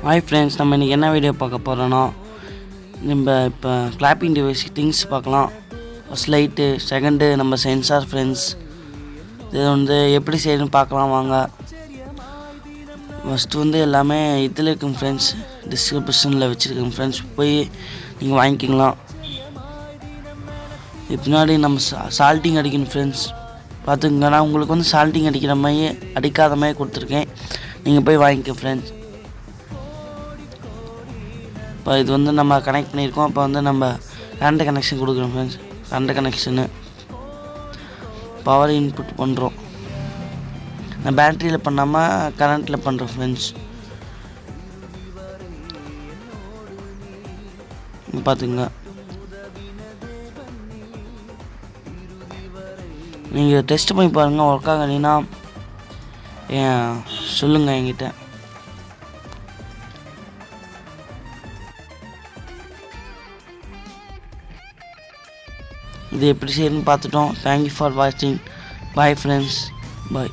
Hi friends, நம்ம இன்றைக்கி என்ன வீடியோ பார்க்க போகிறோன்னா, நம்ம இப்போ கிளாப்பிங் டிவைஸ் திங்ஸ் பார்க்கலாம். ஃபஸ்ட் லைட்டு, செகண்டு நம்ம சென்சார் ஃப்ரெண்ட்ஸ். இது வந்து எப்படி செய்யணும்னு பார்க்கலாம் வாங்க. ஃபஸ்ட்டு எல்லாமே இதில் இருக்குங்க ஃப்ரெண்ட்ஸ், டிஸ்கிரிப்ஷனில் வச்சுருக்கேங்க ஃப்ரெண்ட்ஸ், போய் நீங்கள் வாங்கிக்கலாம். இது பின்னாடி நம்ம சால்ட்டிங் அடிக்கணும் ஃப்ரெண்ட்ஸ். பார்த்துக்கங்க, நான் உங்களுக்கு சால்ட்டிங் அடிக்கிற மாதிரி அடிக்காத மாதிரி கொடுத்துருக்கேன். நீங்கள் போய் வாங்கிக்க ஃப்ரெண்ட்ஸ். இப்போ இது நம்ம கனெக்ட் பண்ணியிருக்கோம். இப்போ நம்ம கரண்ட் கனெக்ஷன் கொடுக்குறோம் friends. Current connection power input பண்ணுறோம். நான் பேட்டரியில் பண்ணாமல் கரண்ட்டில் பண்ணுறோம் ஃப்ரெண்ட்ஸ். பார்த்துங்க, நீங்கள் டெஸ்ட் பண்ணி பாருங்கள். ஒர்க் ஆகலைன்னா சொல்லுங்கள் என்கிட்ட. இது எப்படி செய்யணும்னு பார்த்துட்டோம். தேங்க்யூ ஃபார் வாட்சிங். பாய் ஃப்ரெண்ட்ஸ், பாய்.